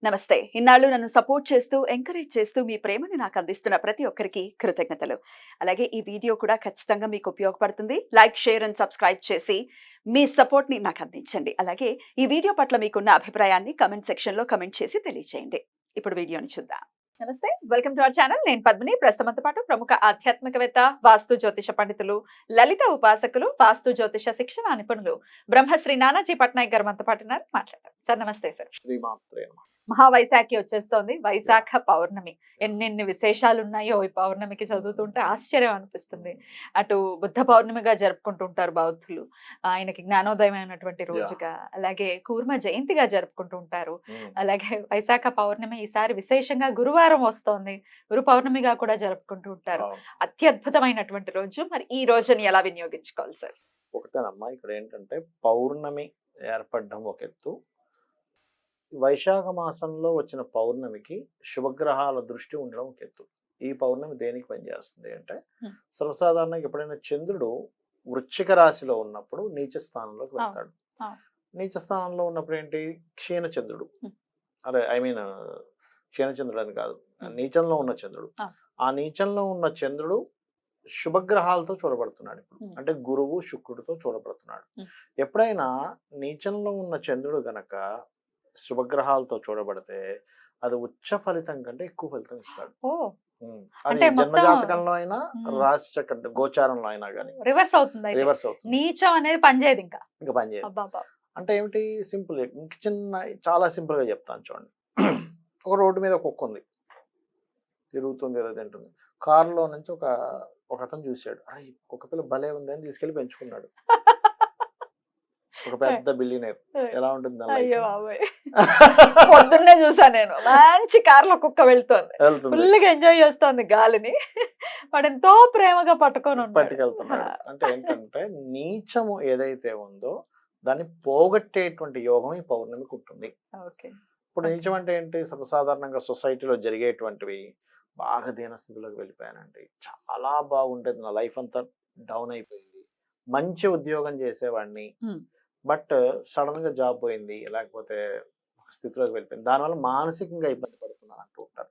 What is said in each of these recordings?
నమస్తే. ఇన్నాళ్ళు నన్ను సపోర్ట్ చేస్తూ, ఎంకరేజ్ చేస్తూ మీ ప్రేమని నాకు అందిస్తున్న ప్రతి ఒక్కరికి కృతజ్ఞతలు. అలాగే ఈ వీడియో కూడా ఖచ్చితంగా మీకు ఉపయోగపడుతుంది. లైక్, షేర్ అండ్ సబ్స్క్రైబ్ చేసి మీ సపోర్ట్‌ని నాకు అందించండి. అలాగే ఈ వీడియో పట్ల మీకున్న అభిప్రాయాన్ని కామెంట్ సెక్షన్‌లో కామెంట్ చేసి తెలియజేయండి. ఇప్పుడు వీడియోని చూద్దాం. నమస్తే. Welcome to our channel. నేను పద్మిని. ప్రస్తుతంతో పాటు ప్రముఖ ఆధ్యాత్మికవేత్త, వాస్తు జ్యోతిష పండితులు, లలిత ఉపాసకులు, వాస్తు జ్యోతిష శిక్షణ నిపుణులు బ్రహ్మశ్రీ నానాజీ పట్నాయక్ గారు మనతో పాటు ఉన్నారు. మాట్లాడదాం. సార్ నమస్తే సార్. శ్రీమాత్రే నమః. మహావైశాఖి వచ్చేస్తోంది. వైశాఖ పౌర్ణమి. ఎన్నెన్ని విశేషాలు ఉన్నాయో ఈ పౌర్ణమికి చదువుతుంటే ఆశ్చర్యం అనిపిస్తుంది. అటు బుద్ధ పౌర్ణమిగా జరుపుకుంటూ ఉంటారు బౌద్ధులు. ఆయనకి జ్ఞానోదయం అయినటువంటి రోజుగా. అలాగే కూర్మ జయంతిగా జరుపుకుంటూ ఉంటారు. అలాగే వైశాఖ పౌర్ణమి ఈసారి విశేషంగా గురువారం వస్తోంది. గురు పౌర్ణమిగా కూడా జరుపుకుంటూ ఉంటారు. అవును. అత్యద్భుతమైనటువంటి రోజు. మరి ఈ రోజుని ఎలా వినియోగించుకోవాలి సార్? ఒకటేనమ్మా, ఇక్కడ ఏంటంటే పౌర్ణమి ఏర్పడడం ఒక ఎత్తు. వైశాఖ మాసంలో వచ్చిన పౌర్ణమికి శుభగ్రహాల దృష్టి ఉండడం ఒక ఎత్తు. ఈ పౌర్ణమి దేనికి పనిచేస్తుంది అంటే, సర్వసాధారణంగా ఎప్పుడైనా చంద్రుడు వృశ్చిక రాశిలో ఉన్నప్పుడు నీచ స్థానంలోకి వెళ్తాడు. నీచ స్థానంలో ఉన్నప్పుడు ఏంటి, క్షీణచంద్రుడు, అదే క్షీణచంద్రుడు అని కాదు, నీచంలో ఉన్న చంద్రుడు. ఆ నీచంలో ఉన్న చంద్రుడు శుభగ్రహాలతో చూడబడుతున్నాడు ఇప్పుడు. అంటే గురువు శుక్రుడితో చూడబడుతున్నాడు. ఎప్పుడైనా నీచంలో ఉన్న చంద్రుడు గనక శుభగ్రహాలతో చూడబడితే అది ఉచ్చ ఫలితం కంటే ఎక్కువ ఫలితం ఇస్తాడు. అది జన్మజాతకంలో అయినా రాశి చక్ర గోచారంలో అయినా కానీ రివర్స్ అవుతుంది. రివర్స్ అవుతుంది. నీచం అనేది పనిచేయదు ఇంకా పనిచేయదు. అంటే ఏమిటి, సింపుల్, ఇంక చిన్న చాలా సింపుల్ గా చెప్తాను చూడండి. ఒక రోడ్డు మీద కుక్క ఉంది, తిరుగుతుంది, ఏదో తింటుంది. కారులో నుంచి ఒక అతను చూశాడు, అరే కుక్క పిల్ల భలే ఉంది అని తీసుకెళ్లి పెంచుకున్నాడు. ఒక పెద్ద బిలియనర్. ఎలా ఉంటుంది పొద్దున్నే చూసా నేను, మంచి కార్లో కుక్క వెళ్తోంది, ఫుల్గా ఎంజాయ్ చేస్తోంది గాలిని, వాడు ఎంతో ప్రేమగా పట్టుకెళ్తున్నాడు. అంటే ఏంటంటే నీచము ఏదైతే ఉందో దాన్ని పోగొట్టేటువంటి యోగం ఈ పౌర్ణమికి ఉంటుంది. ఇప్పుడు నీచం అంటే ఏంటి, సర్వసాధారణంగా సొసైటీలో జరిగేటువంటివి, బాగా దీనస్థితిలోకి వెళ్ళిపోయానండి, చాలా బాగుంటుంది, నా లైఫ్ అంతా డౌన్ అయిపోయింది, మంచి ఉద్యోగం చేసేవాడిని, బట్ సడన్ గా జాబ్ పోయింది, లేకపోతే ఒక స్థితిలోకి వెళ్ళిపోయింది, దానివల్ల మానసికంగా ఇబ్బంది పడుతున్నాను అంటూ ఉంటారు.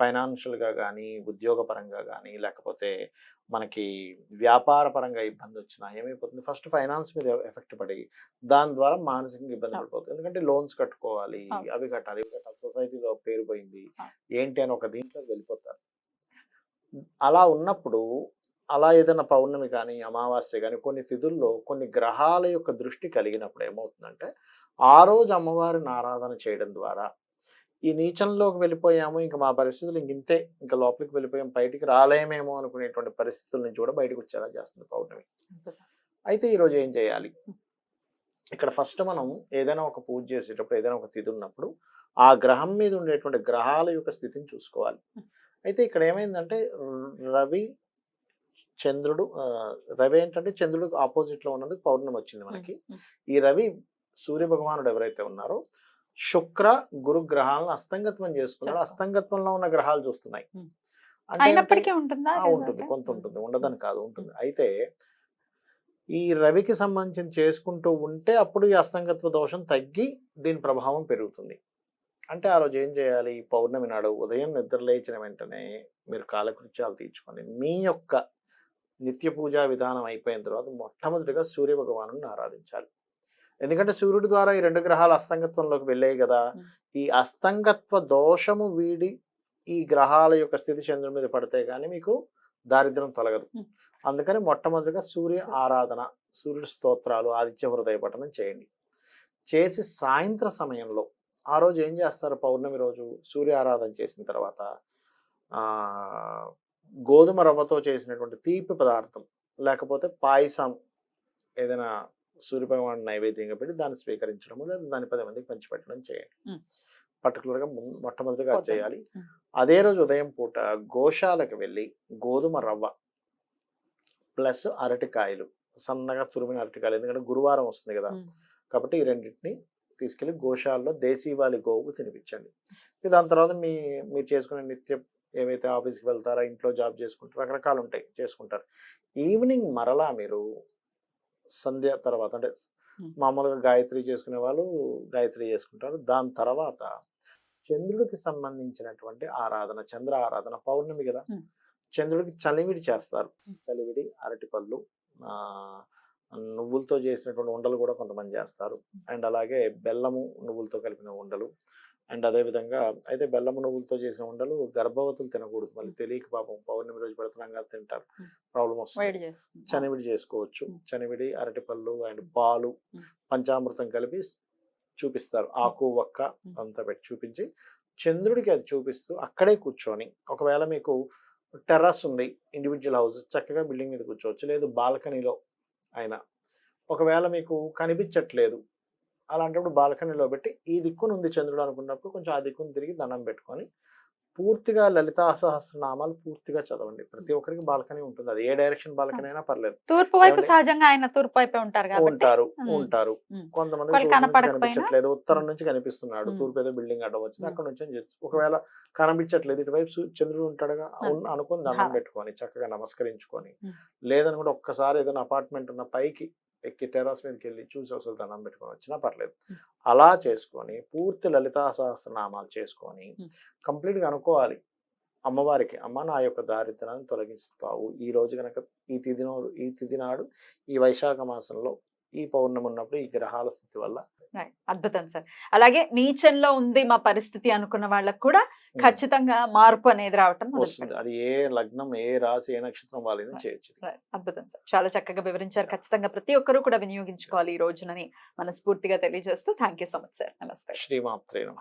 ఫైనాన్షియల్ గా కానీ, ఉద్యోగ పరంగా కానీ, లేకపోతే మనకి వ్యాపార పరంగా ఇబ్బంది వచ్చినా ఏమైపోతుంది, ఫస్ట్ ఫైనాన్స్ మీద ఎఫెక్ట్ పడి దాని ద్వారా మానసికంగా ఇబ్బంది పడిపోతుంది. ఎందుకంటే లోన్స్ కట్టుకోవాలి, అవి కట్టాలి, ఇవి కట్టాలి, సొసైటీలో పేరు పోయింది ఏంటి అని ఒక దీంట్లోకి వెళ్ళిపోతారు. అలా ఉన్నప్పుడు, అలా ఏదైనా పౌర్ణమి కానీ, అమావాస్య కానీ, కొన్ని తిథుల్లో కొన్ని గ్రహాల యొక్క దృష్టి కలిగినప్పుడు ఏమవుతుందంటే, ఆ రోజు అమ్మవారిని ఆరాధన చేయడం ద్వారా ఈ నీచంలోకి వెళ్ళిపోయాము, ఇంకా మా పరిస్థితులు ఇంతే, ఇంకా లోపలికి వెళ్ళిపోయాం, బయటికి రాలేమేమో అనుకునేటువంటి పరిస్థితుల నుంచి కూడా బయటకు వచ్చేలా చేస్తుంది పౌర్ణమి. అయితే ఈరోజు ఏం చేయాలి, ఇక్కడ ఫస్ట్ మనం ఏదైనా ఒక పూజ చేసేటప్పుడు, ఏదైనా ఒక తిథి ఉన్నప్పుడు ఆ గ్రహం మీద ఉండేటువంటి గ్రహాల యొక్క స్థితిని చూసుకోవాలి. అయితే ఇక్కడ ఏమైందంటే, రవి చంద్రుడు, రవి ఏంటంటే చంద్రుడికి ఆపోజిట్ లో ఉన్నది పౌర్ణమి వచ్చింది మనకి. ఈ రవి సూర్య భగవానుడు ఎవరైతే ఉన్నారో, శుక్ర గురు గ్రహాలను అస్తంగత్వం చేసుకున్నాడు. అస్తంగత్వంలో ఉన్న గ్రహాలు చూస్తున్నాయి. ఉంటుంది, కొంత ఉంటుంది, ఉండదని కాదు, ఉంటుంది. అయితే ఈ రవికి సంబంధించి చేసుకుంటూ ఉంటే అప్పుడు ఈ అస్తంగత్వ దోషం తగ్గి దీని ప్రభావం పెరుగుతుంది. అంటే ఆ రోజు ఏం చేయాలి, పౌర్ణమి నాడు ఉదయం నిద్ర లేచిన వెంటనే మీరు కాలకృత్యాలు తీర్చుకొని మీ యొక్క నిత్య పూజా విధానం అయిపోయిన తర్వాత మొట్టమొదటిగా సూర్య భగవాను ఆరాధించాలి. ఎందుకంటే సూర్యుడి ద్వారా ఈ రెండు గ్రహాలు అస్తంగత్వంలోకి వెళ్ళాయి కదా. ఈ అస్తంగత్వ దోషము వీడి ఈ గ్రహాల యొక్క స్థితి చంద్రుడి మీద పడితే గానీ మీకు దారిద్ర్యం తొలగదు. అందుకని మొట్టమొదటిగా సూర్య ఆరాధన, సూర్యుడి స్తోత్రాలు, ఆదిత్య హృదయ పఠనం చేయండి. చేసి సాయంత్ర సమయంలో ఆ రోజు ఏం చేస్తారు, పౌర్ణమి రోజు సూర్య ఆరాధన చేసిన తర్వాత గోధుమ రవ్వతో చేసినటువంటి తీపి పదార్థం, లేకపోతే పాయసం ఏదైనా సూర్య భగవాన్ నైవేద్యంగా పెట్టి దాన్ని స్వీకరించడము, లేదా దాన్ని 10 మందికి పంచిపెట్టడం చేయండి. పర్టికులర్గా మొట్టమొదటిగా చేయాలి. అదే రోజు ఉదయం పూట గోశాలకు వెళ్ళి గోధుమ రవ్వ ప్లస్ అరటికాయలు, సన్నగా తురిమిన అరటికాయలు, ఎందుకంటే గురువారం వస్తుంది కదా కాబట్టి ఈ రెండింటిని తీసుకెళ్లి గోశాలలో దేశీవాలి గోవుకు తినిపించండి. దాని తర్వాత మీరు చేసుకునే నిత్యం ఏవైతే ఆఫీస్కి వెళ్తారో, ఇంట్లో జాబ్ చేసుకుంటారో, రకరకాలు ఉంటాయి, చేసుకుంటారు. ఈవినింగ్ మరలా మీరు సంధ్య తర్వాత, అంటే మామూలుగా గాయత్రి చేసుకునే వాళ్ళు గాయత్రి చేసుకుంటారు. దాని తర్వాత చంద్రుడికి సంబంధించినటువంటి ఆరాధన, చంద్ర ఆరాధన. పౌర్ణమి కదా, ఉమ్. చంద్రుడికి చలివిడి చేస్తారు. ఉమ్. చలివిడి, అరటిపళ్ళు, ఆ నువ్వులతో చేసినటువంటి ఉండలు కూడా కొంతమంది చేస్తారు. అండ్ అలాగే బెల్లము నువ్వులతో కలిపిన ఉండలు. అండ్ అదే విధంగా అయితే బెల్లము నువ్వులతో చేసిన ఉండలు గర్భవతులు తినకూడదు, మళ్ళీ తెలియక పాపం పౌర్ణమి రోజు పెడుతున్నాం కదా తింటారు, ప్రాబ్లం వస్తుంది. వేడి చేస్తుంది. చనివిడి చేసుకోవచ్చు. ఉమ్. చనివిడి, అరటిపళ్ళు అండ్ పాలు, ఉమ్. పంచామృతం కలిపి చూపిస్తారు. ఆకు వక్క ఉమ్. అంతా పెట్టి చూపించి చంద్రుడికి అది చూపిస్తూ అక్కడే కూర్చొని, ఒకవేళ మీకు టెర్రస్ ఉంది, ఇండివిజువల్ హౌస్, చక్కగా బిల్డింగ్ మీద కూర్చోవచ్చు, లేదు బాల్కనీలో అయినా. ఒకవేళ మీకు కనిపించట్లేదు అలాంటప్పుడు బాల్కనీలో పెట్టి ఈ దిక్కున ఉంది చంద్రుడు అనుకున్నప్పుడు కొంచెం ఆ దిక్కును తిరిగి దండం పెట్టుకొని పూర్తిగా లలితా సహస్రనామాలు పూర్తిగా చదవండి. ప్రతి ఒక్కరికి బాల్కనీ ఉంటుంది, అది ఏ డైరెక్షన్ బాల్కనీ అయినా పర్లేదు. తూర్పు వైపు ఏమండి? సహజంగా ఆయన తూర్పు వైపే ఉంటారు కాబట్టి ఉంటారు ఉమ్. ఉంటారు ఉమ్. కొంతమంది వాళ్ళు తూర్పు నుంచి కనపడకపోయినా కనిపించట్లేదు, ఉత్తరం నుంచి కనిపిస్తున్నాడు, ఉమ్. తూర్పు ఏదో బిల్డింగ్ అడ్డం వచ్చింది ఉమ్. అక్కడ నుంచి అని చెప్పి, ఒకవేళ కనిపించట్లేదు ఇటువైపు చంద్రుడు ఉంటాడుగా ఉమ్. అనుకుని దండం భావం. పెట్టుకొని చక్కగా నమస్కరించుకొని, ఉమ్. లేదనుకుంటే ఒక్కసారి ఏదైనా అపార్ట్మెంట్ ఉన్న పైకి ఎక్కి టెర్రస్ మీదకి వెళ్ళి చూసి అసలు దండం పెట్టుకొని వచ్చినా పర్లేదు. ఉమ్. అలా చేసుకొని పూర్తి లలితా సహస్రనామాలు చేసుకొని ఉమ్. కంప్లీట్గా అనుకోవాలి అమ్మవారికి, అమ్మ నా యొక్క దారిద్ర్యాన్ని తొలగిస్తావు ఈ రోజు కనుక ఈ తిథి నాడు ఈ వైశాఖ మాసంలో ఈ పౌర్ణమి ఉన్నప్పుడు ఈ గ్రహాల స్థితి వల్ల. Right. అద్భుతం సార్. అలాగే నీచంలో ఉంది మా పరిస్థితి అనుకున్న వాళ్ళకు కూడా ఖచ్చితంగా మార్పు అనేది రావటం వస్తుంది. అది ఏ లగ్నం, ఏ రాశి, ఏ నక్షత్రం వాళ్ళని చేయొచ్చు. అద్భుతం సార్. చాలా చక్కగా వివరించారు. ఖచ్చితంగా ప్రతి ఒక్కరూ కూడా వినియోగించుకోవాలి ఈ రోజునని మనస్ఫూర్తిగా తెలియజేస్తూ thank you so much sir. నమస్తే. శ్రీమాత్రే నమః.